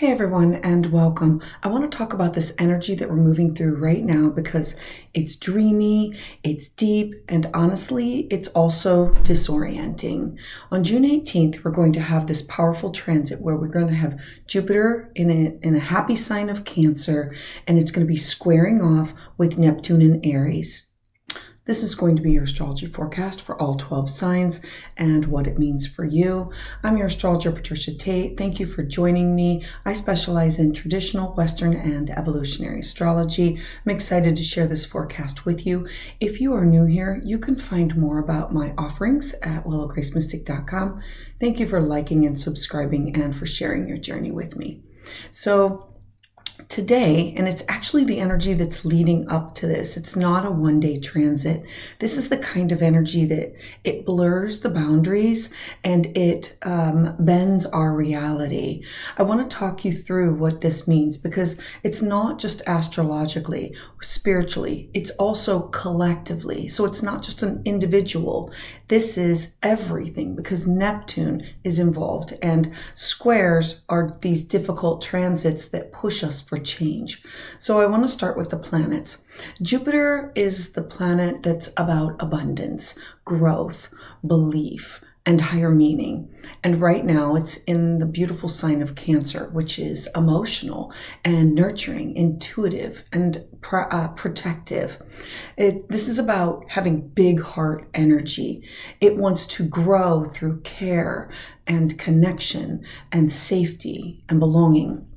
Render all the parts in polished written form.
Hey everyone, and welcome. I want to talk about this energy that we're moving through right now because it's dreamy, it's deep, and honestly, it's also disorienting. On June 18th, we're going to have this powerful transit where we're going to have Jupiter in a happy sign of Cancer, and it's going to be squaring off with Neptune in Aries. This is going to be your astrology forecast for all 12 signs and what it means for you. I'm your astrologer, Patricia Tate. Thank you for joining me. I specialize in traditional, Western, and evolutionary astrology. I'm excited to share this forecast with you. If you are new here, you can find more about my offerings at willowgracemystic.com. Thank you for liking and subscribing and for sharing your journey with me. So today, and it's actually the energy that's leading up to this, it's not a one-day transit. This is the kind of energy that it blurs the boundaries and it bends our reality. I want to talk you through what this means because it's not just astrologically, spiritually, it's also collectively. So it's not just an individual. This is everything because Neptune is involved, and squares are these difficult transits that push us for change. So I want to start with the planets. Jupiter is the planet that's about abundance, growth, belief, and higher meaning. And right now it's in the beautiful sign of Cancer, which is emotional and nurturing, intuitive, and protective. This is about having big heart energy. It wants to grow through care and connection and safety and belonging.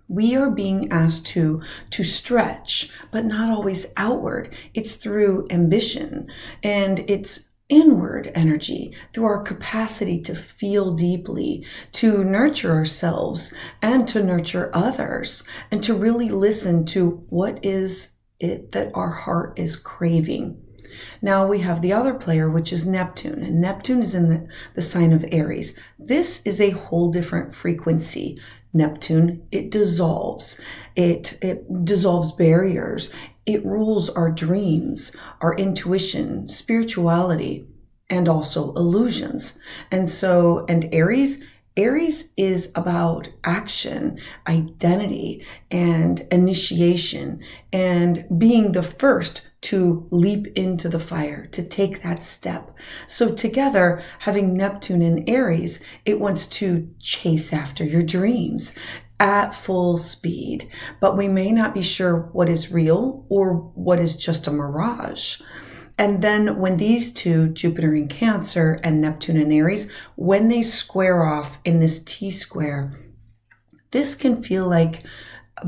We are being asked to stretch, but not always outward. It's through ambition, and it's inward energy through our capacity to feel deeply, to nurture ourselves and to nurture others, and to really listen to what is it that our heart is craving. Now we have the other player, which is Neptune, and Neptune is in the sign of Aries. This is a whole different frequency. Neptune, it dissolves. It dissolves barriers. It rules our dreams, our intuition, spirituality, and also illusions. And Aries is about action, identity, and initiation, and being the first to leap into the fire, to take that step. So together, having Neptune in Aries, it wants to chase after your dreams at full speed, but we may not be sure what is real or what is just a mirage. And then when these two, Jupiter in Cancer and Neptune in Aries, when they square off in this T-square, this can feel like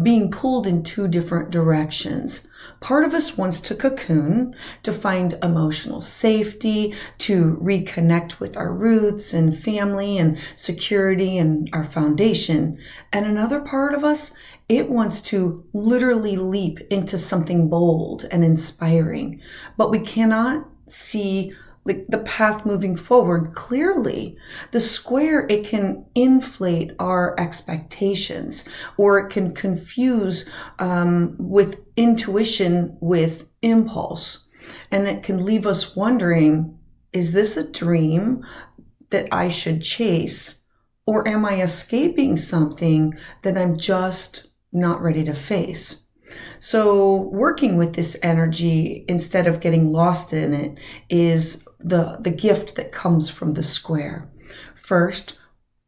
being pulled in two different directions. Part of us wants to cocoon, to find emotional safety, to reconnect with our roots and family and security and our foundation. And another part of us, it wants to literally leap into something bold and inspiring. But we cannot see the path moving forward clearly. The square, it can inflate our expectations, or it can confuse with intuition with impulse. And it can leave us wondering, is this a dream that I should chase? Or am I escaping something that I'm just not ready to face? So working with this energy instead of getting lost in it is the gift that comes from the square. First,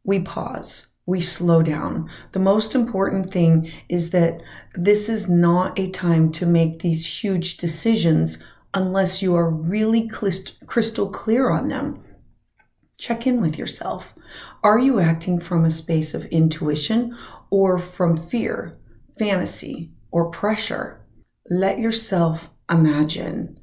we pause, we slow down. The most important thing is that this is not a time to make these huge decisions unless you are really crystal clear on them. Check in with yourself. Are you acting from a space of intuition or from fear, fantasy, or pressure? Let yourself imagine.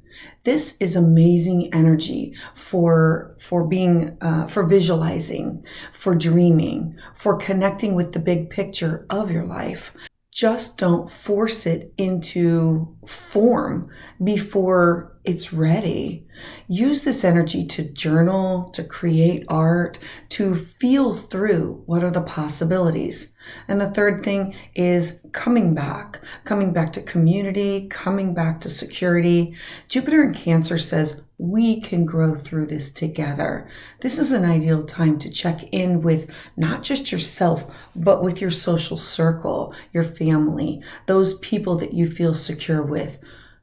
This is amazing energy for being, for visualizing, for dreaming, for connecting with the big picture of your life. Just don't force it into form before it's ready. Use this energy to journal, to create art, to feel through what are the possibilities. And the third thing is coming back to community, coming back to security. Jupiter in Cancer says we can grow through this together. This is an ideal time to check in with not just yourself, but with your social circle, your family, those people that you feel secure with.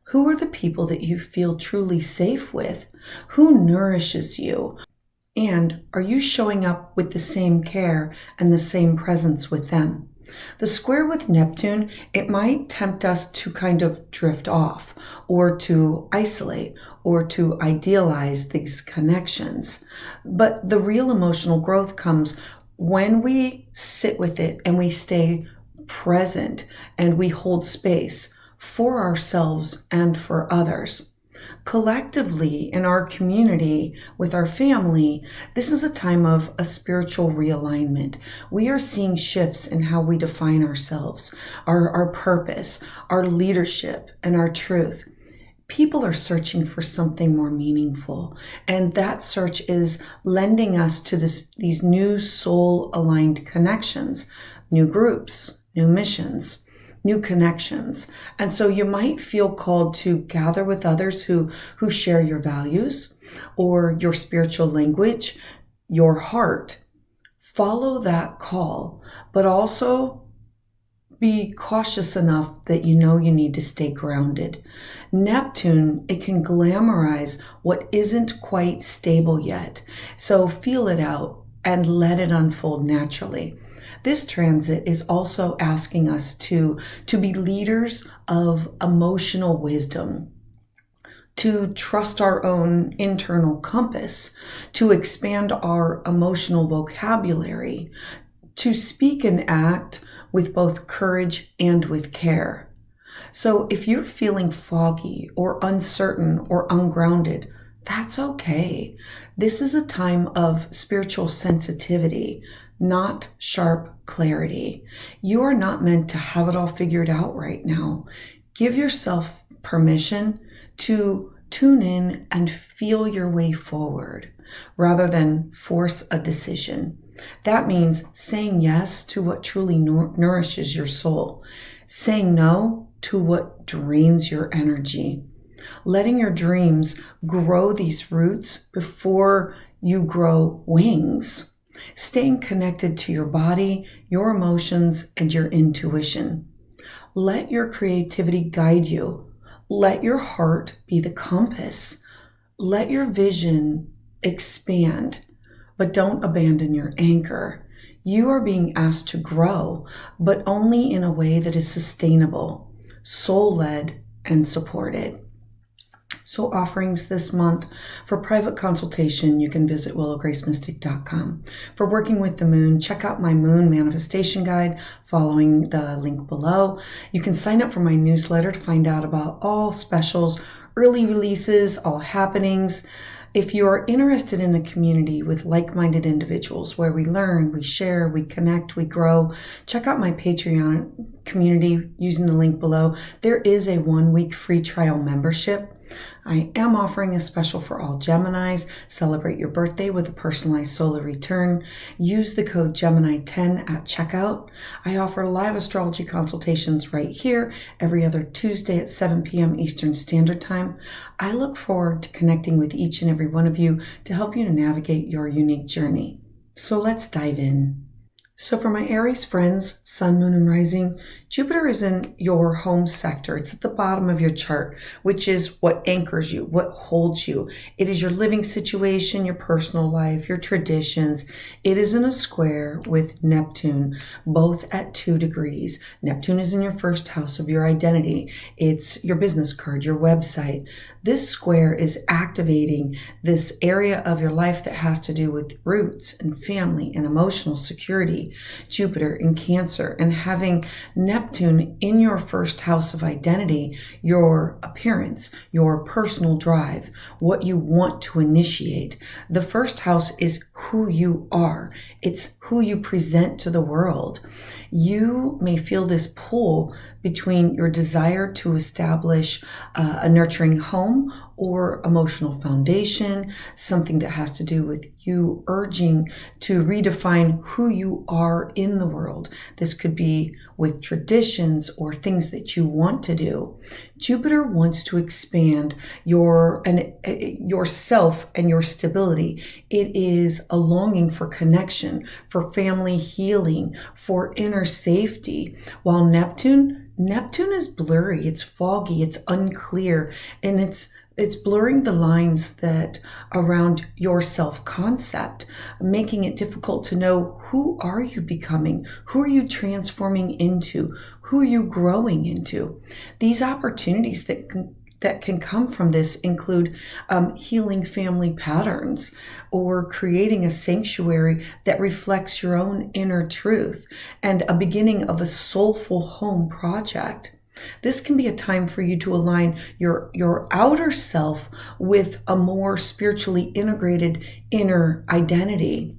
Who are the people that you feel truly safe with? Who nourishes you? And are you showing up with the same care and the same presence with them? The square with Neptune, it might tempt us to kind of drift off or to isolate or to idealize these connections. But the real emotional growth comes when we sit with it and we stay present and we hold space for ourselves and for others. Collectively, in our community, with our family, this is a time of a spiritual realignment. We are seeing shifts in how we define ourselves, our purpose, our leadership, and our truth. People are searching for something more meaningful, and that search is lending us to these new soul-aligned connections, new groups, new missions, new connections. And so you might feel called to gather with others who share your values or your spiritual language, your heart. Follow that call, but also be cautious enough that you know you need to stay grounded. Neptune, it can glamorize what isn't quite stable yet. So feel it out and let it unfold naturally. This transit is also asking us to be leaders of emotional wisdom, to trust our own internal compass, to expand our emotional vocabulary, to speak and act with both courage and with care. So if you're feeling foggy or uncertain or ungrounded, that's okay. This is a time of spiritual sensitivity, not sharp clarity. You are not meant to have it all figured out right now. Give yourself permission to tune in and feel your way forward rather than force a decision. That means saying yes to what truly nourishes your soul, saying no to what drains your energy, letting your dreams grow these roots before you grow wings. Staying connected to your body, your emotions, and your intuition. Let your creativity guide you. Let your heart be the compass. Let your vision expand, but don't abandon your anchor. You are being asked to grow, but only in a way that is sustainable, soul-led, and supported. So offerings this month. For private consultation, you can visit willowgracemystic.com. For working with the moon, check out my moon manifestation guide following the link below. You can sign up for my newsletter to find out about all specials, early releases, all happenings. If you are interested in a community with like-minded individuals where we learn, we share, we connect, we grow, check out my Patreon community using the link below. There is a 1-week free trial membership. I am offering a special for all Geminis. Celebrate your birthday with a personalized solar return. Use the code Gemini10 at checkout. I offer live astrology consultations right here every other Tuesday at 7 p.m. Eastern Standard Time. I look forward to connecting with each and every one of you to help you to navigate your unique journey. So let's dive in. So for my Aries friends, Sun, Moon, and Rising, Jupiter is in your home sector. It's at the bottom of your chart, which is what anchors you, what holds you. It is your living situation, your personal life, your traditions. It is in a square with Neptune, both at 2 degrees. Neptune is in your first house of your identity. It's your business card, your website. This square is activating this area of your life that has to do with roots and family and emotional security. Jupiter in Cancer, and having Neptune in your first house of identity, your appearance, your personal drive, what you want to initiate. The first house is who you are. It's who you present to the world. You may feel this pull between your desire to establish a nurturing home or emotional foundation, something that has to do with you urging to redefine who you are in the world. This could be with traditions or things that you want to do. Jupiter wants to expand yourself and your stability. It is a longing for connection, for family healing, for inner safety. While Neptune is blurry, it's foggy, it's unclear, and it's blurring the lines that around your self-concept, making it difficult to know, who are you becoming? Who are you transforming into? Who are you growing into? These opportunities that can come from this include healing family patterns or creating a sanctuary that reflects your own inner truth and a beginning of a soulful home project. This can be a time for you to align your outer self with a more spiritually integrated inner identity.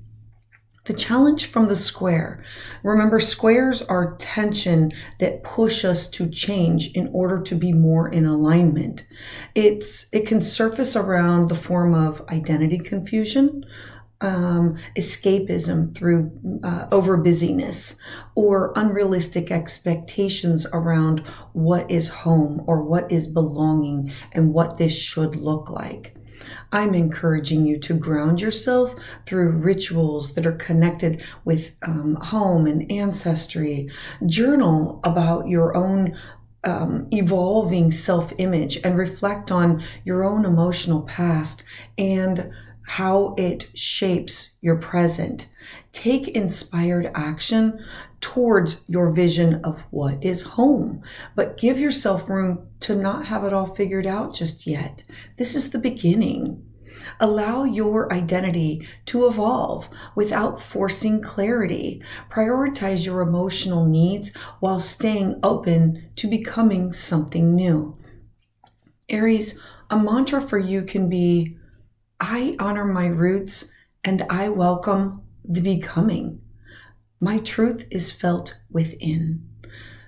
The challenge from the square. Remember, squares are tension that push us to change in order to be more in alignment. It can surface around the form of identity confusion, escapism through over busyness, or unrealistic expectations around what is home or what is belonging and what this should look like. I'm encouraging you to ground yourself through rituals that are connected with home and ancestry. Journal about your own evolving self-image and reflect on your own emotional past and how it shapes your present. Take inspired action towards your vision of what is home, but give yourself room to not have it all figured out just yet. This is the beginning. Allow your identity to evolve without forcing clarity. Prioritize your emotional needs while staying open to becoming something new. Aries, a mantra for you can be, I honor my roots and I welcome the becoming. My truth is felt within.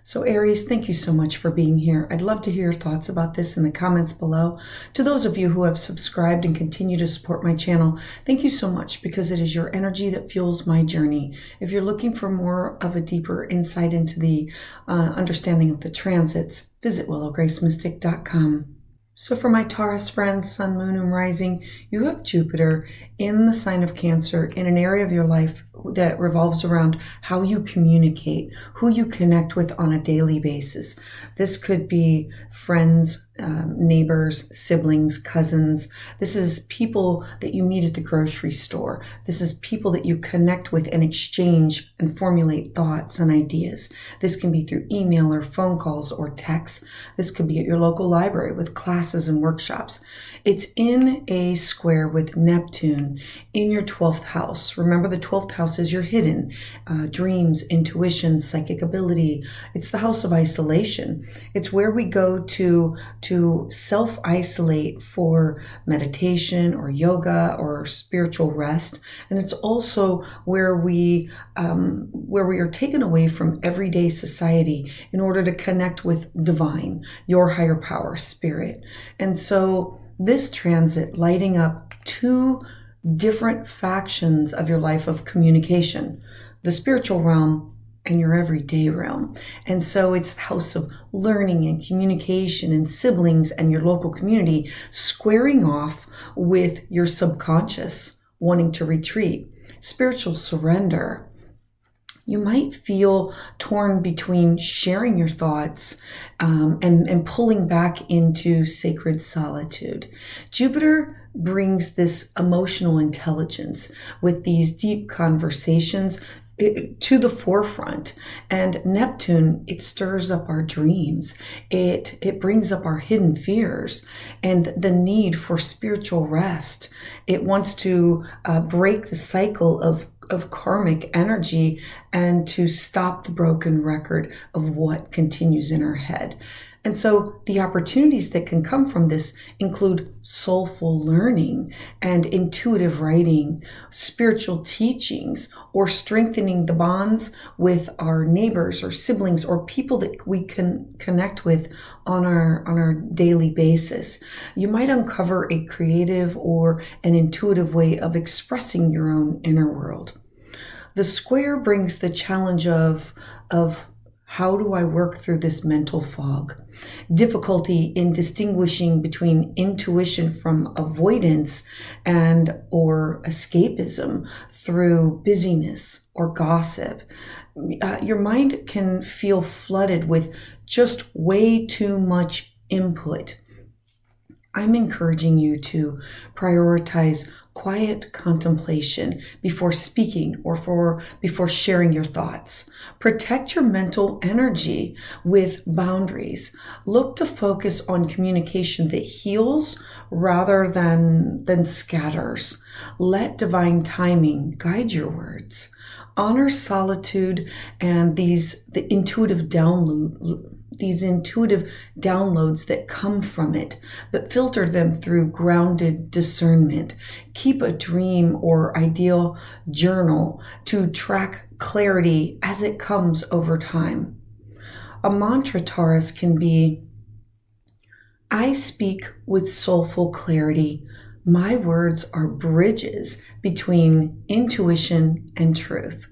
So Aries, thank you so much for being here. I'd love to hear your thoughts about this in the comments below. To those of you who have subscribed and continue to support my channel, thank you so much, because it is your energy that fuels my journey. If you're looking for more of a deeper insight into the understanding of the transits, visit willowgracemystic.com. So for my Taurus friends, Sun, Moon, and Rising, you have Jupiter in the sign of Cancer in an area of your life that revolves around how you communicate, who you connect with on a daily basis. This could be friends, neighbors, siblings, cousins. This is people that you meet at the grocery store. This is people that you connect with and exchange and formulate thoughts and ideas. This can be through email or phone calls or texts. This could be at your local library with classes and workshops. It's in a square with Neptune in your 12th house. Remember, the 12th house is your hidden dreams, intuition, psychic ability. It's the house of isolation. It's where we go to self-isolate for meditation or yoga or spiritual rest. And it's also where we are taken away from everyday society in order to connect with divine, your higher power, spirit. And so this transit lighting up two different factions of your life of communication, the spiritual realm and your everyday realm. And so it's the house of learning and communication and siblings and your local community squaring off with your subconscious wanting to retreat, spiritual surrender. You might feel torn between sharing your thoughts and pulling back into sacred solitude. Jupiter brings this emotional intelligence with these deep conversations to the forefront. And Neptune, it stirs up our dreams. It brings up our hidden fears and the need for spiritual rest. It wants to break the cycle of karmic energy and to stop the broken record of what continues in our head. And so the opportunities that can come from this include soulful learning and intuitive writing, spiritual teachings, or strengthening the bonds with our neighbors or siblings or people that we can connect with on our daily basis. You might uncover a creative or an intuitive way of expressing your own inner world. The square brings the challenge of how do I work through this mental fog? Difficulty in distinguishing between intuition from avoidance and or escapism through busyness or gossip. Your mind can feel flooded with just way too much input. I'm encouraging you to prioritize quiet contemplation before speaking or before sharing your thoughts. Protect your mental energy with boundaries. Look to focus on communication that heals rather than scatters. Let divine timing guide your words. Honor solitude and the intuitive downloads that come from it, but filter them through grounded discernment. Keep a dream or ideal journal to track clarity as it comes over time. A mantra, Taurus, can be, I speak with soulful clarity. My words are bridges between intuition and truth.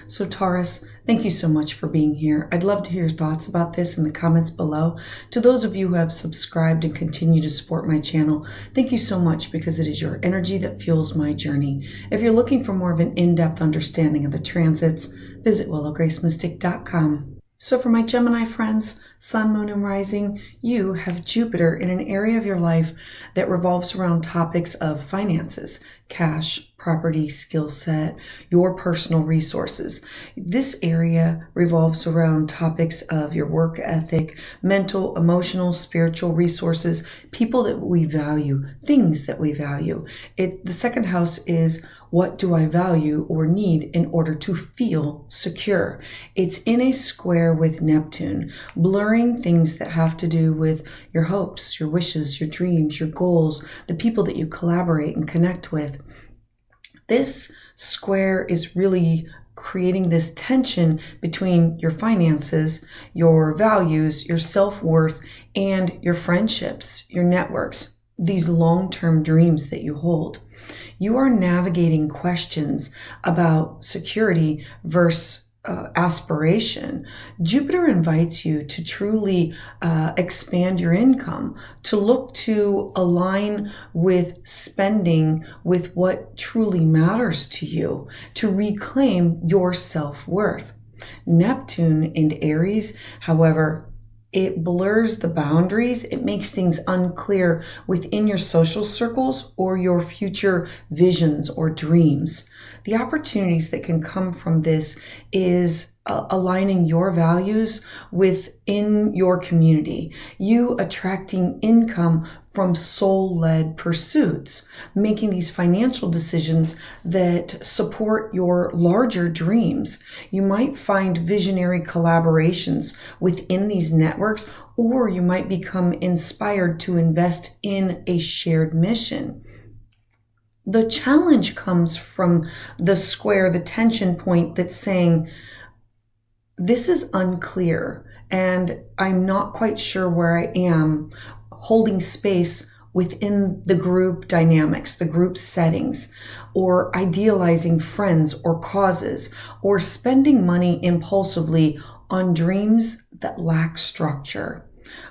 So Taurus, thank you so much for being here. I'd love to hear your thoughts about this in the comments below. To those of you who have subscribed and continue to support my channel, thank you so much because it is your energy that fuels my journey. If you're looking for more of an in-depth understanding of the transits, visit willowgracemystic.com. So for my Gemini friends, Sun, Moon, and Rising, you have Jupiter in an area of your life that revolves around topics of finances, cash, property, skill set, your personal resources. This area revolves around topics of your work ethic, mental, emotional, spiritual resources, people that we value, things that we value. The second house is, what do I value or need in order to feel secure? It's in a square with Neptune, blurring things that have to do with your hopes, your wishes, your dreams, your goals, the people that you collaborate and connect with. This square is really creating this tension between your finances, your values, your self-worth, and your friendships, your networks, these long-term dreams that you hold. You are navigating questions about security versus aspiration. Jupiter invites you to truly expand your income, to look to align with spending with what truly matters to you, to reclaim your self-worth. Neptune in Aries, however, it blurs the boundaries. It makes things unclear within your social circles or your future visions or dreams. The opportunities that can come from this is aligning your values within your community, you attracting income from soul-led pursuits, making these financial decisions that support your larger dreams. You might find visionary collaborations within these networks, or you might become inspired to invest in a shared mission. The challenge comes from the square, the tension point that's saying, this is unclear and I'm not quite sure where I am, holding space within the group dynamics, the group settings, or idealizing friends or causes, or spending money impulsively on dreams that lack structure.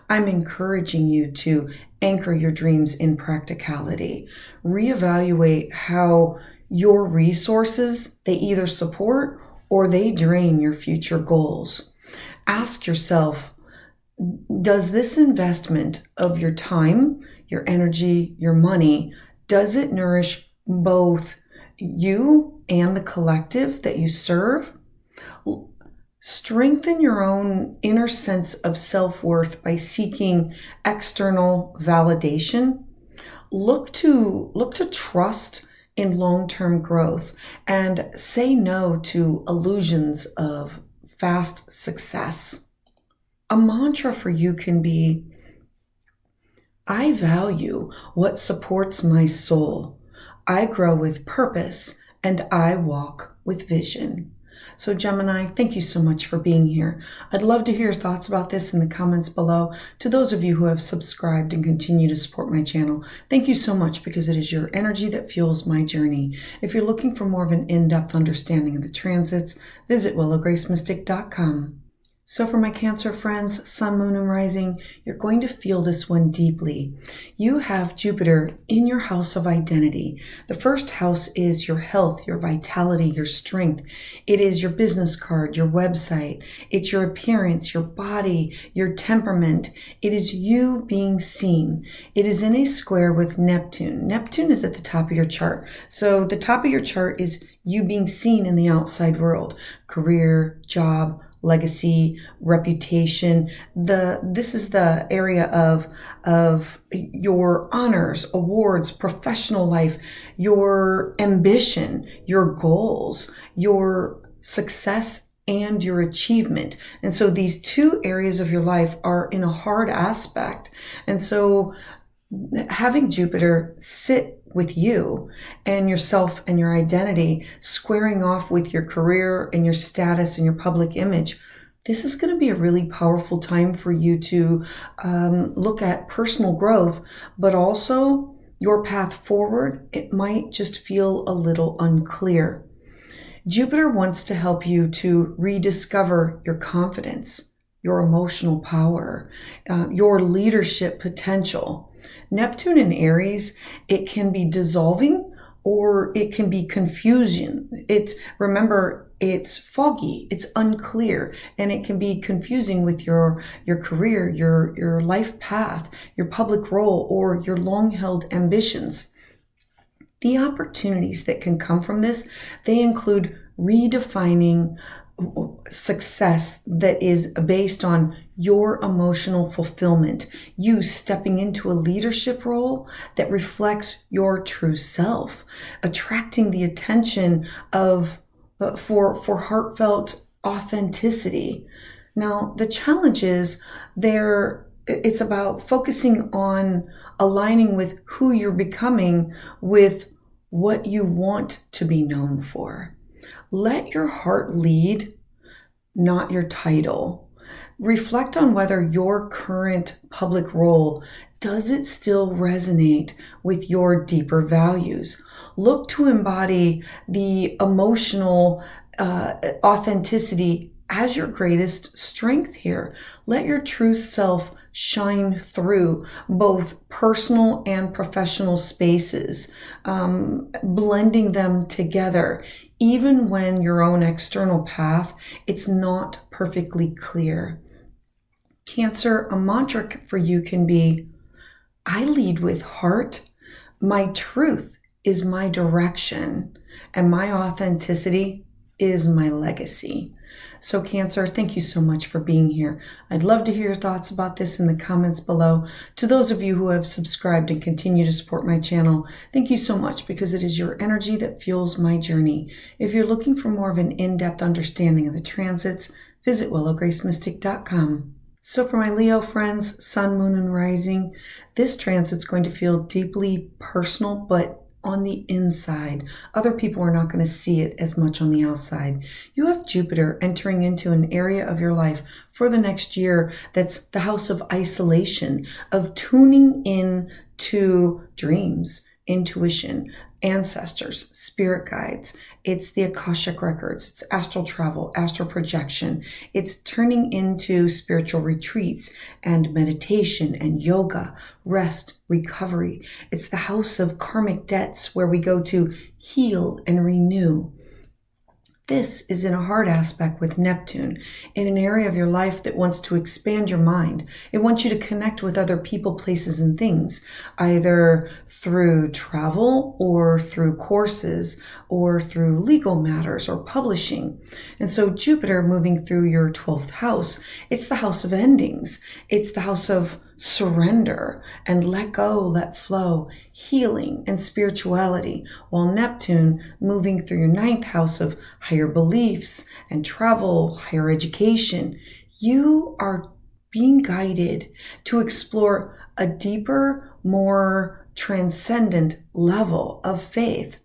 I'm encouraging you to anchor your dreams in practicality. Reevaluate how your resources, they either support or they drain your future goals. Ask yourself, does this investment of your time, your energy, your money, does it nourish both you and the collective that you serve? Strengthen your own inner sense of self-worth by seeking external validation. Look to trust in long-term growth and say no to illusions of fast success. A mantra for you can be, I value what supports my soul. I grow with purpose and I walk with vision. So Gemini, thank you so much for being here. I'd love to hear your thoughts about this in the comments below. To those of you who have subscribed and continue to support my channel, thank you so much because it is your energy that fuels my journey. If you're looking for more of an in-depth understanding of the transits, visit willowgracemystic.com. So for my Cancer friends, Sun, Moon, and Rising, you're going to feel this one deeply. You have Jupiter in your house of identity. The first house is your health, your vitality, your strength. It is your business card, your website. It's your appearance, your body, your temperament. It is you being seen. It is in a square with Neptune. Neptune is at the top of your chart. So the top of your chart is you being seen in the outside world. Career, job, legacy, reputation. This is the area of your honors, awards, professional life, your ambition, your goals, your success, and your achievement. And so these two areas of your life are in a hard aspect. And so having Jupiter sit with you and yourself and your identity, squaring off with your career and your status and your public image, this is going to be a really powerful time for you to look at personal growth, but also your path forward. It might just feel a little unclear. Jupiter wants to help you to rediscover your confidence, your emotional power, your leadership potential. Neptune in Aries, it can be dissolving or it can be confusion. Remember, it's foggy, it's unclear, and it can be confusing with your career, your life path, your public role, or your long-held ambitions. The opportunities that can come from this, they include redefining success that is based on your emotional fulfillment, you stepping into a leadership role that reflects your true self, attracting the attention of for heartfelt authenticity. Now, the challenge is it's about focusing on aligning with who you're becoming with what you want to be known for. Let your heart lead, not your title. Reflect on whether your current public role, does it still resonate with your deeper values? Look to embody the emotional authenticity as your greatest strength here. Let your truth self shine through both personal and professional spaces, blending them together. Even when your own external path, it's not perfectly clear. Cancer, a mantra for you can be, I lead with heart. My truth is my direction, and my authenticity is my legacy. So Cancer, thank you so much for being here. I'd love to hear your thoughts about this in the comments below. To those of you who have subscribed and continue to support my channel, thank you so much because it is your energy that fuels my journey. If you're looking for more of an in-depth understanding of the transits, visit willowgracemystic.com. So for my Leo friends, Sun, Moon, and Rising, this transit's going to feel deeply personal, but on the inside. Other people are not going to see it as much on the outside. You have Jupiter entering into an area of your life for the next year that's the house of isolation, of tuning in to dreams, intuition, ancestors, spirit guides. It's the Akashic records. It's astral travel, astral projection. It's turning into spiritual retreats and meditation and yoga, rest, recovery. It's the house of karmic debts where we go to heal and renew. This is in a hard aspect with Neptune, in an area of your life that wants to expand your mind. It wants you to connect with other people, places, and things, either through travel or through courses or through legal matters or publishing. And so Jupiter moving through your 12th house, it's the house of endings. It's the house of surrender and let go, let flow, healing and spirituality, while Neptune moving through your 9th house of higher beliefs and travel, higher education. You are being guided to explore a deeper, more transcendent level of faith.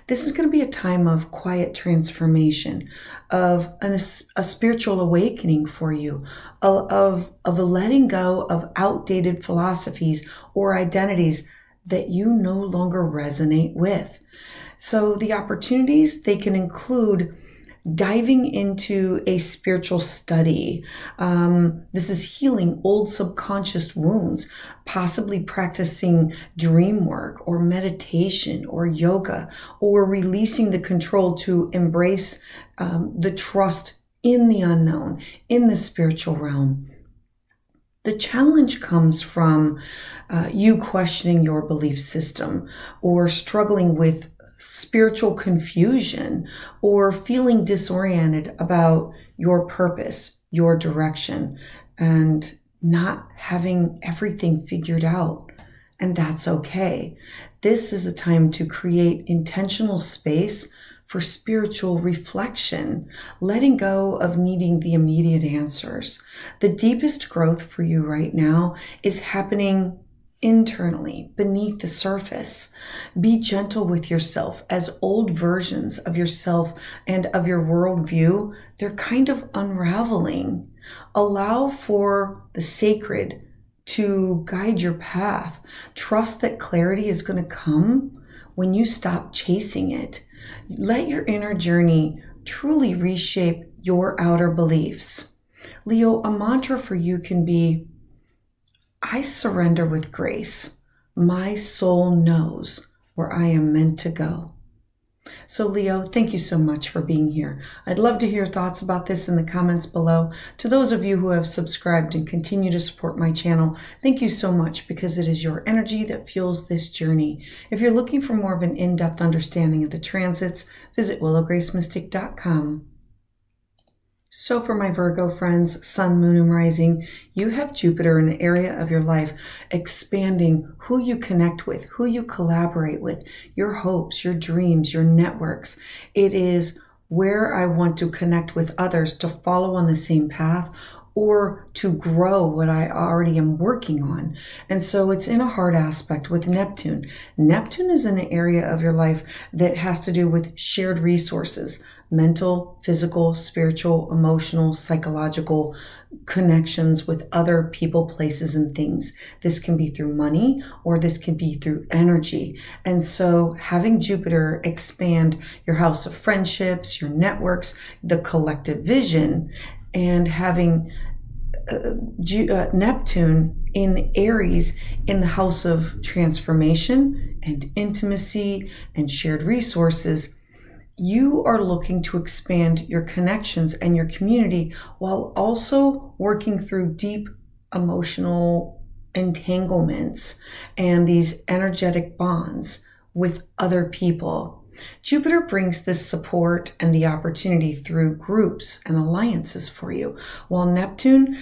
This is going to be a time of quiet transformation, of a spiritual awakening for you, of a letting go of outdated philosophies or identities that you no longer resonate with. So the opportunities, they can include diving into a spiritual study. This is healing old subconscious wounds, possibly practicing dream work or meditation or yoga, or releasing the control to embrace the trust in the unknown, in the spiritual realm. The challenge comes from you questioning your belief system or struggling with spiritual confusion or feeling disoriented about your purpose, your direction, and not having everything figured out. And that's okay. This is a time to create intentional space for spiritual reflection, letting go of needing the immediate answers. The deepest growth for you right now is happening internally, beneath the surface. Be gentle with yourself, as old versions of yourself and of your worldview, they're kind of unraveling. Allow for the sacred to guide your path. Trust that clarity is going to come when you stop chasing it. Let your inner journey truly reshape your outer beliefs. Leo, a mantra for you can be, I surrender with grace. My soul knows where I am meant to go. So Leo, thank you so much for being here. I'd love to hear thoughts about this in the comments below. To those of you who have subscribed and continue to support my channel, thank you so much, because it is your energy that fuels this journey. If you're looking for more of an in-depth understanding of the transits, visit willowgracemystic.com. So for my Virgo friends, Sun, Moon, and Rising, you have Jupiter in an area of your life expanding who you connect with, who you collaborate with, your hopes, your dreams, your networks. It is where I want to connect with others to follow on the same path or to grow what I already am working on. And so it's in a hard aspect with Neptune. Neptune is in an area of your life that has to do with shared resources, mental, physical, spiritual, emotional, psychological connections with other people, places, and things. This can be through money or this can be through energy. And so having Jupiter expand your house of friendships, your networks, the collective vision, and having Neptune in Aries in the house of transformation and intimacy and shared resources, you are looking to expand your connections and your community while also working through deep emotional entanglements and these energetic bonds with other people. Jupiter brings this support and the opportunity through groups and alliances for you. While Neptune,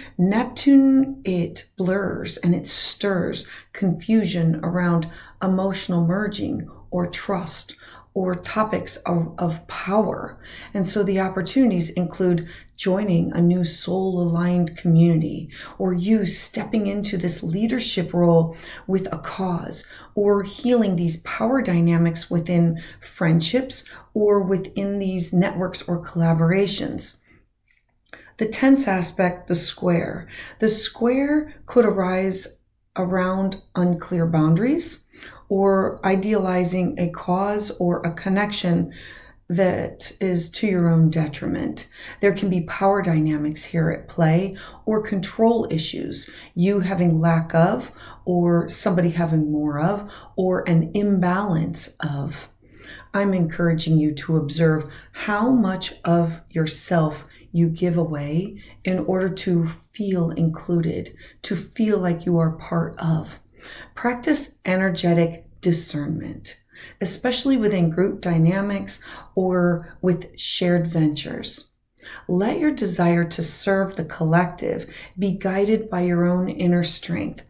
it blurs and it stirs confusion around emotional merging or trust or topics of power. And so the opportunities include joining a new soul-aligned community, or you stepping into this leadership role with a cause, or healing these power dynamics within friendships or within these networks or collaborations. The tense aspect, the square. The square could arise around unclear boundaries or idealizing a cause or a connection that is to your own detriment. There can be power dynamics here at play or control issues, you having lack of or somebody having more of, or an imbalance of. I'm encouraging you to observe how much of yourself you give away in order to feel included, to feel like you are part of. Practice energetic discernment, especially within group dynamics or with shared ventures. Let your desire to serve the collective be guided by your own inner strength,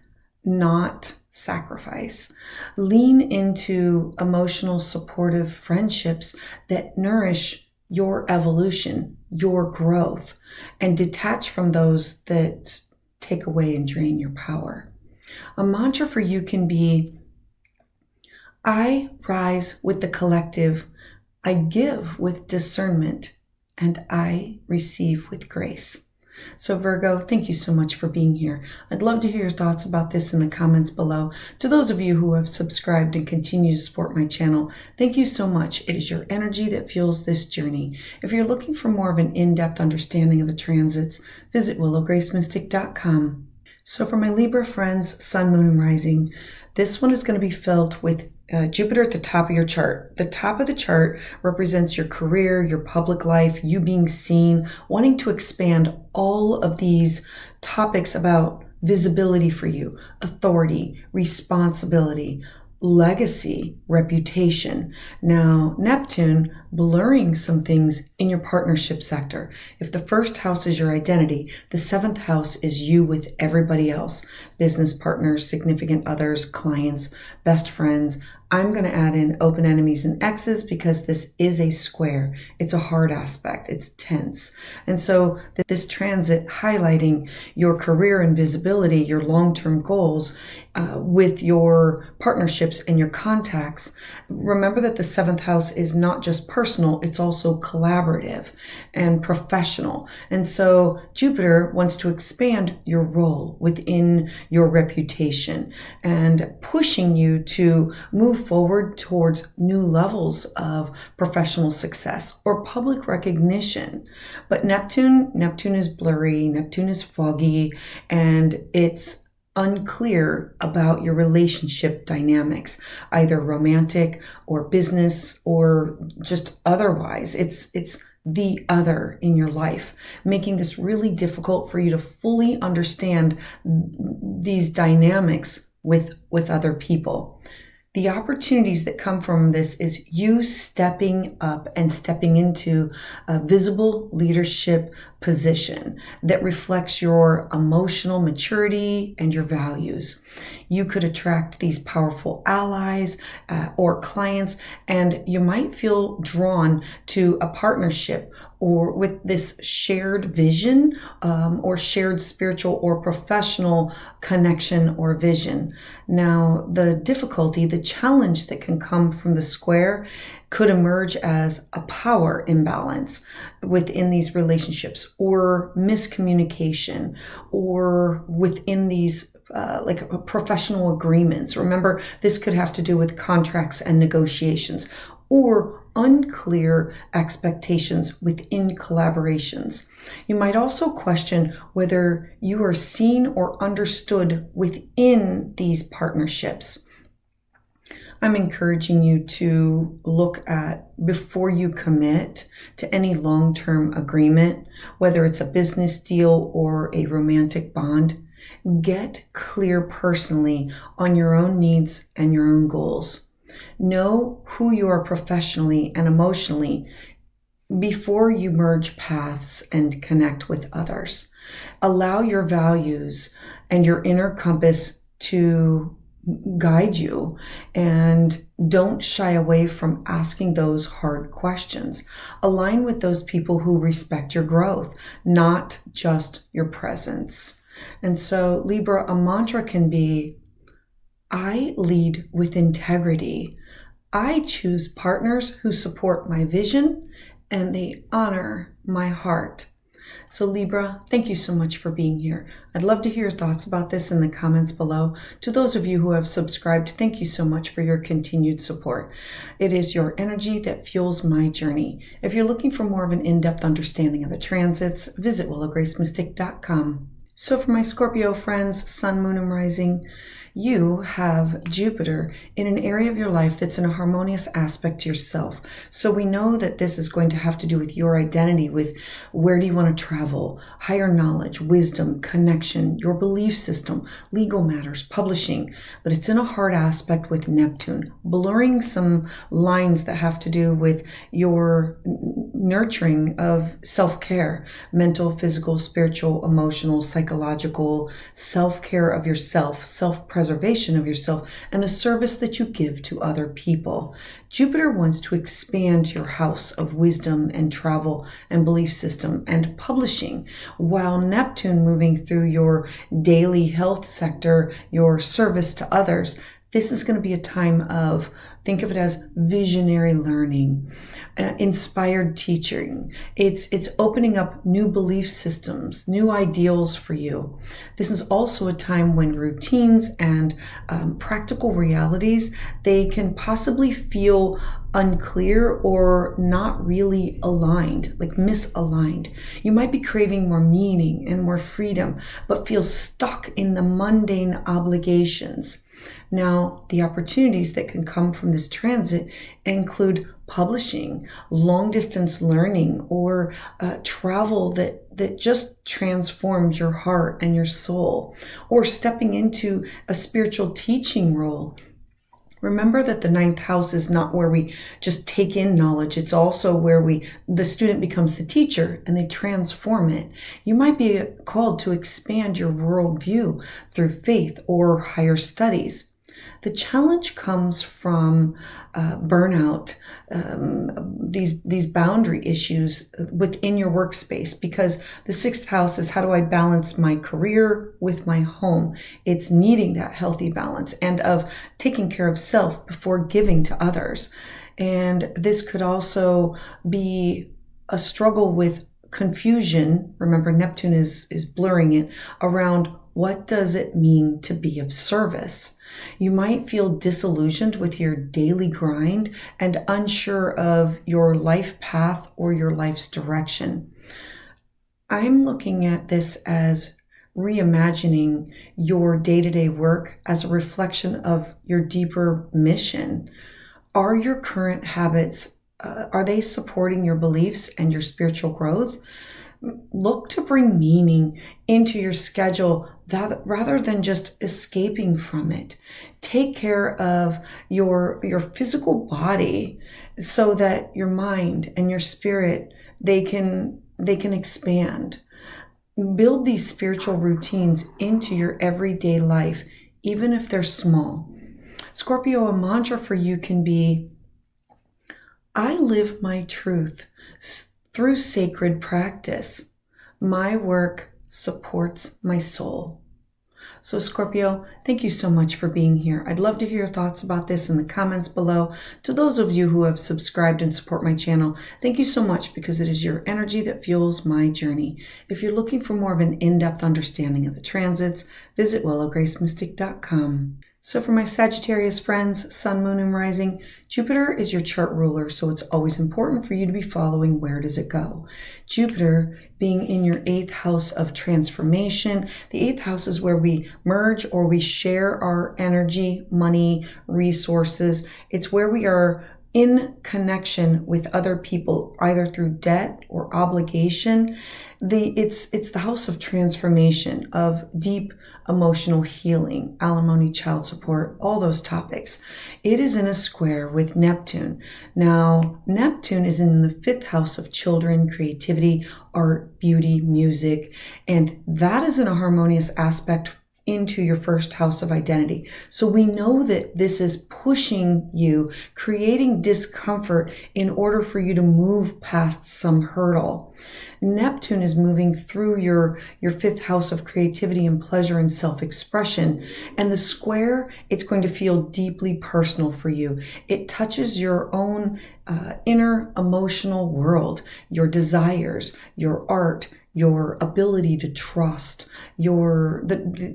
not sacrifice. Lean into emotional, supportive friendships that nourish your evolution, your growth, and detach from those that take away and drain your power. A mantra for you can be, I rise with the collective, I give with discernment, and I receive with grace. So Virgo, thank you so much for being here. I'd love to hear your thoughts about this in the comments below. To those of you who have subscribed and continue to support my channel, thank you so much. It is your energy that fuels this journey. If you're looking for more of an in-depth understanding of the transits, visit willowgracemystic.com. So for my Libra friends, Sun, Moon, and Rising, this one is going to be filled with Jupiter at the top of your chart. The top of the chart represents your career, your public life, you being seen, wanting to expand all of these topics about visibility for you, authority, responsibility, legacy, reputation. Now, Neptune blurring some things in your partnership sector. If the first house is your identity, the seventh house is you with everybody else, business partners, significant others, clients, best friends. I'm going to add in open enemies and exes because this is a square. It's a hard aspect. It's tense. And so this transit highlighting your career and visibility, your long-term goals with your partnerships and your contacts. Remember that the seventh house is not just personal, it's also collaborative and professional. And so Jupiter wants to expand your role within your reputation and pushing you to move forward towards new levels of professional success or public recognition. But Neptune is blurry, Neptune is foggy, and it's unclear about your relationship dynamics, either romantic or business or just otherwise. It's the other in your life, making this really difficult for you to fully understand these dynamics with other people. The opportunities that come from this is you stepping up and stepping into a visible leadership position that reflects your emotional maturity and your values. You could attract these powerful allies or clients, and you might feel drawn to a partnership or with this shared vision or shared spiritual or professional connection or vision. Now, the difficulty, the challenge that can come from the square could emerge as a power imbalance within these relationships or miscommunication or within these like professional agreements. Remember, this could have to do with contracts and negotiations or unclear expectations within collaborations. You might also question whether you are seen or understood within these partnerships. I'm encouraging you to look at, before you commit to any long-term agreement, whether it's a business deal or a romantic bond, get clear personally on your own needs and your own goals. Know who you are professionally and emotionally before you merge paths and connect with others. Allow your values and your inner compass to guide you, and don't shy away from asking those hard questions. Align with those people who respect your growth, not just your presence. And so, Libra, a mantra can be, I lead with integrity. I choose partners who support my vision and they honor my heart. So Libra, thank you so much for being here. I'd love to hear your thoughts about this in the comments below. To those of you who have subscribed, thank you so much for your continued support. It is your energy that fuels my journey. If you're looking for more of an in-depth understanding of the transits, visit willowgracemystic.com. So for my Scorpio friends, Sun, Moon, and Rising, you have Jupiter in an area of your life that's in a harmonious aspect to yourself. So we know that this is going to have to do with your identity, with where do you want to travel, higher knowledge, wisdom, connection, your belief system, legal matters, publishing. But it's in a hard aspect with Neptune, blurring some lines that have to do with your nurturing of self-care, mental, physical, spiritual, emotional, psychological, self-care of yourself, self-preservation, self-preservation of yourself and the service that you give to other people. Jupiter wants to expand your house of wisdom and travel and belief system and publishing, while Neptune moving through your daily health sector, your service to others. This is going to be a time of, think of it as visionary learning, inspired teaching. It's opening up new belief systems, new ideals for you. This is also a time when routines and practical realities, they can possibly feel unclear or not really aligned, like misaligned. You might be craving more meaning and more freedom, but feel stuck in the mundane obligations. Now, the opportunities that can come from this transit include publishing, long distance learning, or travel that just transforms your heart and your soul, or stepping into a spiritual teaching role. Remember that the ninth house is not where we just take in knowledge. It's also where the student becomes the teacher and they transform it. You might be called to expand your worldview through faith or higher studies. The challenge comes from burnout, these boundary issues within your workspace, because the sixth house is, how do I balance my career with my home? It's needing that healthy balance and of taking care of self before giving to others. And this could also be a struggle with confusion. Remember, Neptune is blurring it around what does it mean to be of service. You might feel disillusioned with your daily grind and unsure of your life path or your life's direction. I'm looking at this as reimagining your day-to-day work as a reflection of your deeper mission. Are your current habits, are they supporting your beliefs and your spiritual growth? Look to bring meaning into your schedule rather than just escaping from it. Take care of your physical body so that your mind and your spirit, they can expand. Build these spiritual routines into your everyday life, even if they're small. Scorpio, a mantra for you can be, I live my truth through sacred practice. My work supports my soul. So Scorpio, thank you so much for being here. I'd love to hear your thoughts about this in the comments below. To those of you who have subscribed and support my channel, thank you so much, because it is your energy that fuels my journey. If you're looking for more of an in-depth understanding of the transits, visit willowgracemystic.com. So for my Sagittarius friends, Sun, Moon, and Rising, Jupiter is your chart ruler, so it's always important for you to be following where does it go. Jupiter being in your 8th house of transformation. The 8th house is where we merge or we share our energy, money, resources. It's where we are in connection with other people, either through debt or obligation. It's the house of transformation, of deep emotional healing, alimony, child support, all those topics. It is in a square with Neptune. Now, Neptune is in the 5th house of children, creativity, art, beauty, music, and that is in a harmonious aspect into your 1st house of identity. So we know that this is pushing you, creating discomfort in order for you to move past some hurdle. Neptune is moving through your 5th house of creativity and pleasure and self-expression. And the square, it's going to feel deeply personal for you. It touches your own inner emotional world, your desires, your art, your ability to trust. The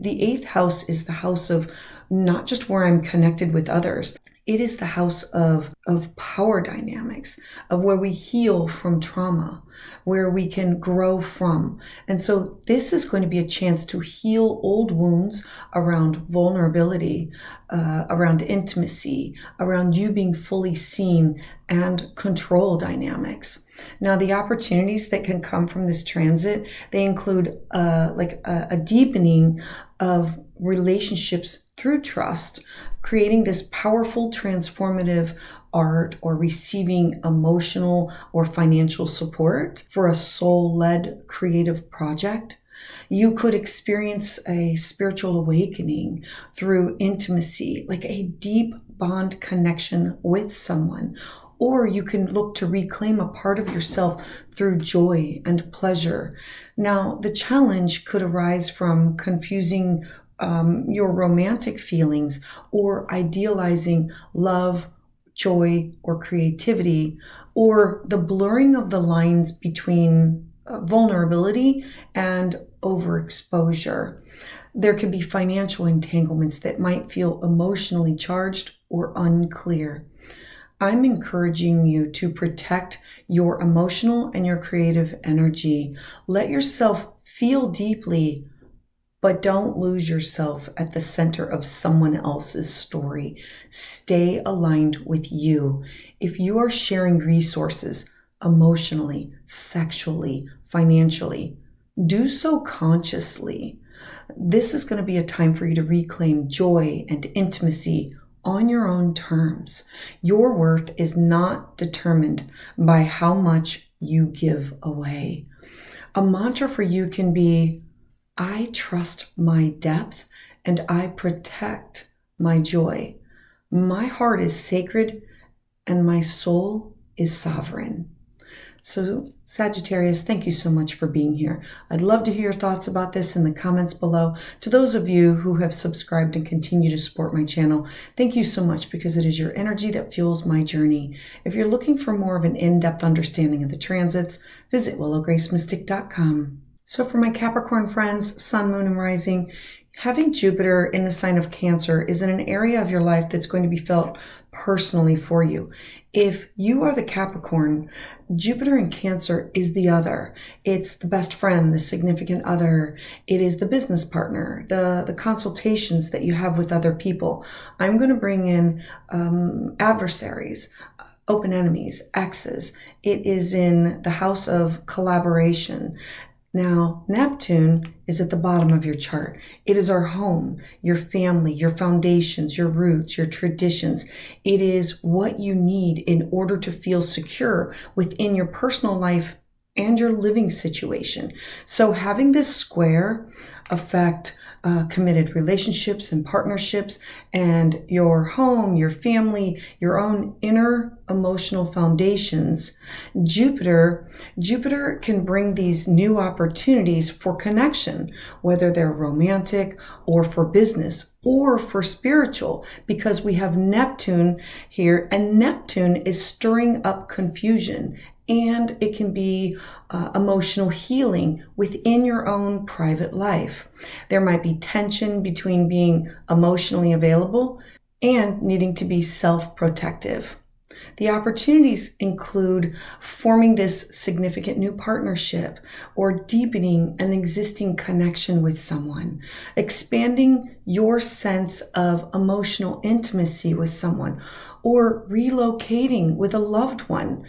8th house is the house of not just where I'm connected with others. It is the house of power dynamics, of where we heal from trauma, where we can grow from. And so this is going to be a chance to heal old wounds around vulnerability, around intimacy, around you being fully seen, and control dynamics. Now, the opportunities that can come from this transit, they include a deepening of relationships through trust, creating this powerful transformative art, or receiving emotional or financial support for a soul-led creative project. You could experience a spiritual awakening through intimacy, like a deep bond connection with someone. Or you can look to reclaim a part of yourself through joy and pleasure. Now, the challenge could arise from confusing your romantic feelings or idealizing love, joy, or creativity, or the blurring of the lines between vulnerability and overexposure. There can be financial entanglements that might feel emotionally charged or unclear. I'm encouraging you to protect your emotional and your creative energy. Let yourself feel deeply, but don't lose yourself at the center of someone else's story. Stay aligned with you. If you are sharing resources emotionally, sexually, financially, do so consciously. This is going to be a time for you to reclaim joy and intimacy on your own terms. Your worth is not determined by how much you give away. A mantra for you can be, I trust my depth and I protect my joy. My heart is sacred and my soul is sovereign. So Sagittarius, thank you so much for being here. I'd love to hear your thoughts about this in the comments below. To those of you who have subscribed and continue to support my channel, thank you so much, because it is your energy that fuels my journey. If you're looking for more of an in-depth understanding of the transits, visit willowgracemystic.com. So for my Capricorn friends, Sun, Moon, and Rising, having Jupiter in the sign of Cancer is in an area of your life that's going to be felt personally for you. If you are the Capricorn, Jupiter in Cancer is the other. It's the best friend, the significant other. It is the business partner, the consultations that you have with other people. I'm going to bring in adversaries, open enemies, exes. It is in the house of collaboration. Now, Neptune is at the bottom of your chart. It is our home, your family, your foundations, your roots, your traditions. It is what you need in order to feel secure within your personal life and your living situation. So having this square affect committed relationships and partnerships and your home, your family, your own inner emotional foundations. Jupiter can bring these new opportunities for connection, whether they're romantic or for business or for spiritual, because we have Neptune here, and Neptune is stirring up confusion. And it can be emotional healing within your own private life. There might be tension between being emotionally available and needing to be self-protective. The opportunities include forming this significant new partnership or deepening an existing connection with someone, expanding your sense of emotional intimacy with someone, or relocating with a loved one.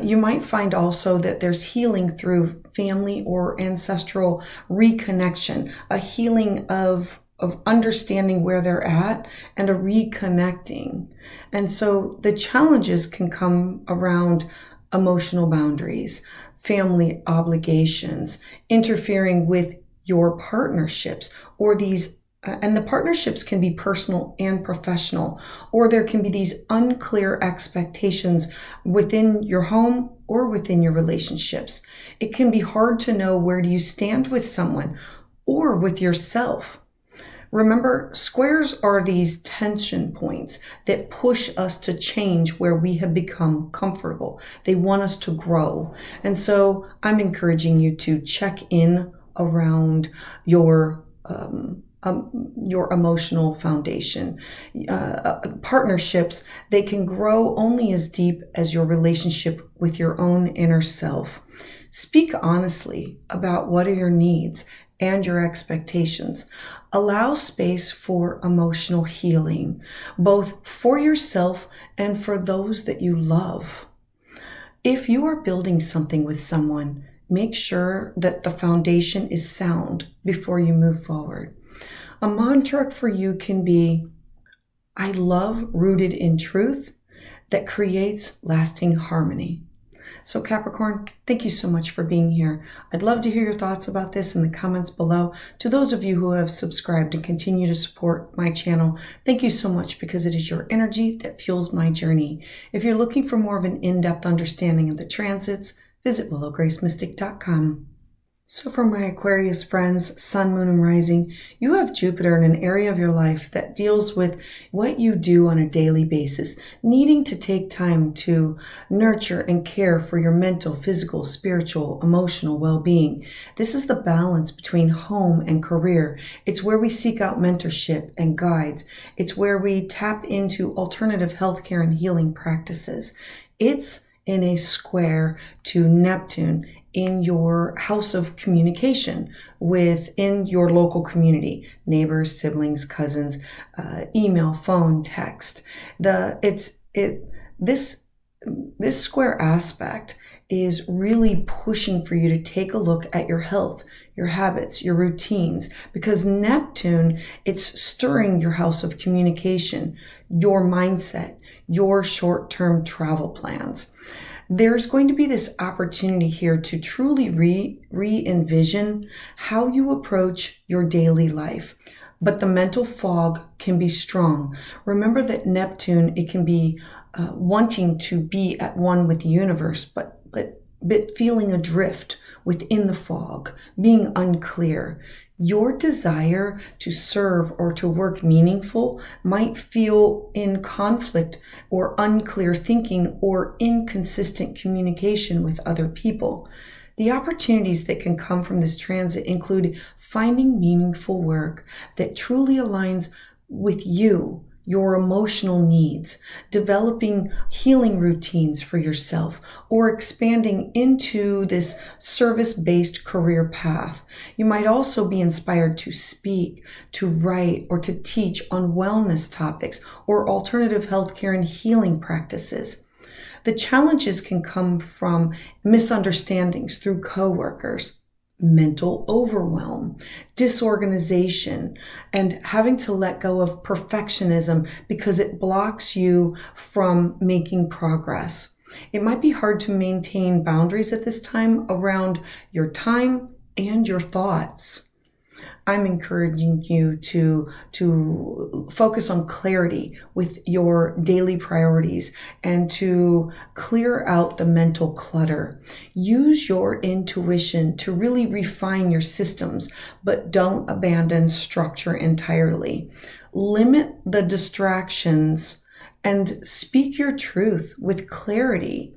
You might find also that there's healing through family or ancestral reconnection, a healing of understanding where they're at and a reconnecting. And so the challenges can come around emotional boundaries, family obligations, interfering with your partnerships, or these and the partnerships can be personal and professional, or there can be these unclear expectations within your home or within your relationships. It can be hard to know where do you stand with someone or with yourself. Remember, squares are these tension points that push us to change where we have become comfortable. They want us to grow. And so I'm encouraging you to check in around your emotional foundation. Partnerships, they can grow only as deep as your relationship with your own inner self. Speak honestly about what are your needs and your expectations. Allow space for emotional healing, both for yourself and for those that you love. If you are building something with someone, make sure that the foundation is sound before you move forward. A mantra for you can be, I love rooted in truth that creates lasting harmony. So Capricorn, thank you so much for being here. I'd love to hear your thoughts about this in the comments below. To those of you who have subscribed and continue to support my channel, thank you so much because it is your energy that fuels my journey. If you're looking for more of an in-depth understanding of the transits, visit willowgracemystic.com. So for my Aquarius friends, Sun, Moon, and Rising, you have Jupiter in an area of your life that deals with what you do on a daily basis, needing to take time to nurture and care for your mental, physical, spiritual, emotional well-being. This is the balance between home and career. It's where we seek out mentorship and guides. It's where we tap into alternative healthcare and healing practices. It's in a square to Neptune in your house of communication within your local community, neighbors, siblings, cousins, email, phone, text. This square aspect is really pushing for you to take a look at your health, your habits, your routines, because Neptune, it's stirring your house of communication, your mindset, your short-term travel plans. There's going to be this opportunity here to truly re-envision how you approach your daily life. But the mental fog can be strong. Remember that Neptune, it can be wanting to be at one with the universe, but feeling adrift within the fog, being unclear. Your desire to serve or to work meaningful might feel in conflict or unclear thinking or inconsistent communication with other people. The opportunities that can come from this transit include finding meaningful work that truly aligns with you, your emotional needs, developing healing routines for yourself, or expanding into this service-based career path. You might also be inspired to speak, to write, or to teach on wellness topics or alternative healthcare and healing practices. The challenges can come from misunderstandings through coworkers, mental overwhelm, disorganization, and having to let go of perfectionism because it blocks you from making progress. It might be hard to maintain boundaries at this time around your time and your thoughts. I'm encouraging you to focus on clarity with your daily priorities and to clear out the mental clutter. Use your intuition to really refine your systems, but don't abandon structure entirely. Limit the distractions and speak your truth with clarity.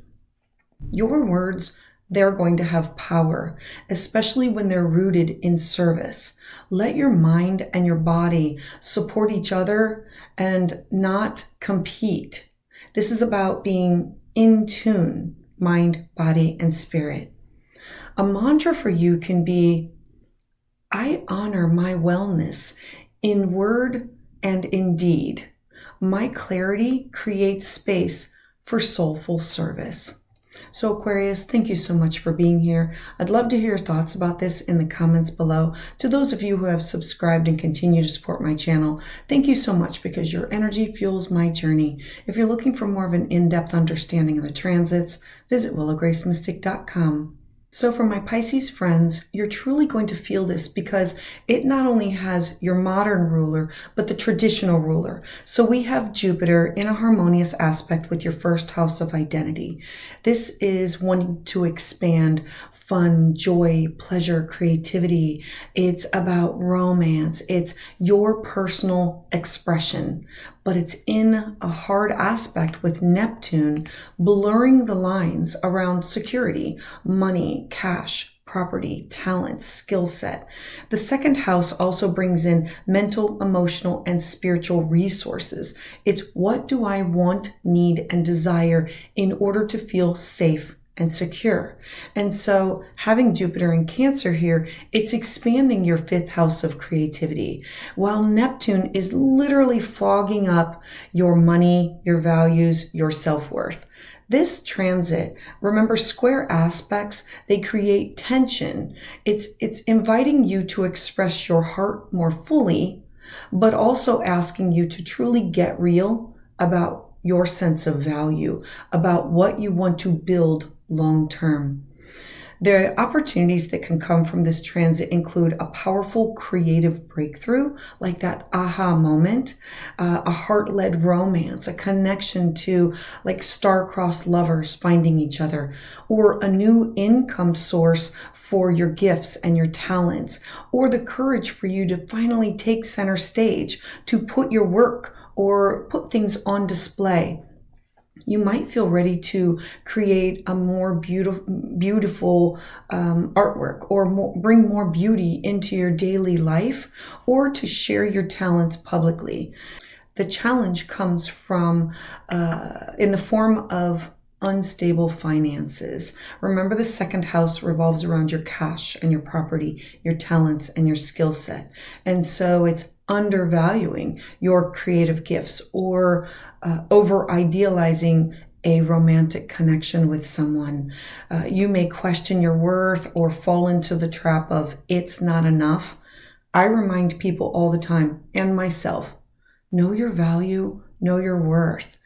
Your words, they're going to have power, especially when they're rooted in service. Let your mind and your body support each other and not compete. This is about being in tune, mind, body, and spirit. A mantra for you can be, I honor my wellness in word and in deed. My clarity creates space for soulful service. So Aquarius, thank you so much for being here. I'd love to hear your thoughts about this in the comments below. To those of you who have subscribed and continue to support my channel, thank you so much because your energy fuels my journey. If you're looking for more of an in-depth understanding of the transits, visit willowgracemystic.com. So for my Pisces friends, you're truly going to feel this because it not only has your modern ruler, but the traditional ruler. So we have Jupiter in a harmonious aspect with your first house of identity. This is wanting to expand fun, joy, pleasure, creativity. It's about romance. It's your personal expression, but it's in a hard aspect with Neptune, blurring the lines around security, money, cash, property, talent, skill set. The second house also brings in mental, emotional, and spiritual resources. It's what do I want, need, and desire in order to feel safe and secure. And so having Jupiter in Cancer here, it's expanding your fifth house of creativity, while Neptune is literally fogging up your money, your values, your self-worth. This transit, remember, square aspects, they create tension. It's inviting you to express your heart more fully, but also asking you to truly get real about your sense of value, about what you want to build long term. The opportunities that can come from this transit include a powerful creative breakthrough, like that aha moment, a heart-led romance, a connection to like star-crossed lovers finding each other, or a new income source for your gifts and your talents, or the courage for you to finally take center stage, to put your work or put things on display. You might feel ready to create a more beautiful artwork, or bring more beauty into your daily life, or to share your talents publicly. The challenge comes from in the form of unstable finances. Remember, the second house revolves around your cash and your property, your talents and your skill set. And so it's undervaluing your creative gifts, or over idealizing a romantic connection with someone. You may question your worth or fall into the trap of it's not enough. I remind people all the time, and myself, know your value, know your worth.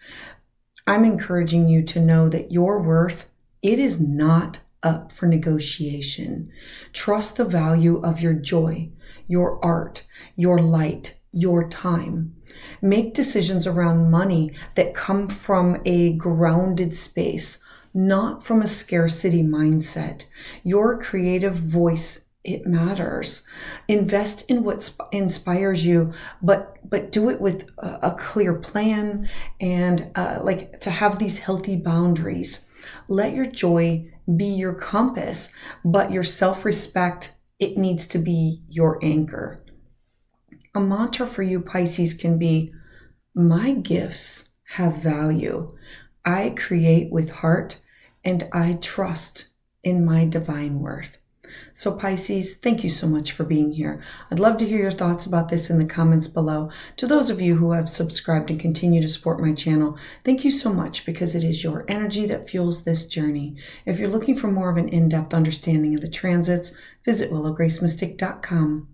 I'm encouraging you to know that your worth, it is not up for negotiation. Trust the value of your joy, your art, your light, your time. Make decisions around money that come from a grounded space, not from a scarcity mindset. Your creative voice, it matters. Invest in what inspires you, but do it with a clear plan, and like to have these healthy boundaries. Let your joy be your compass, but your self-respect, it needs to be your anchor. A mantra for you, Pisces, can be, my gifts have value. I create with heart, and I trust in my divine worth. So Pisces, thank you so much for being here. I'd love to hear your thoughts about this in the comments below. To those of you who have subscribed and continue to support my channel, thank you so much, because it is your energy that fuels this journey. If you're looking for more of an in-depth understanding of the transits, visit willowgracemystic.com.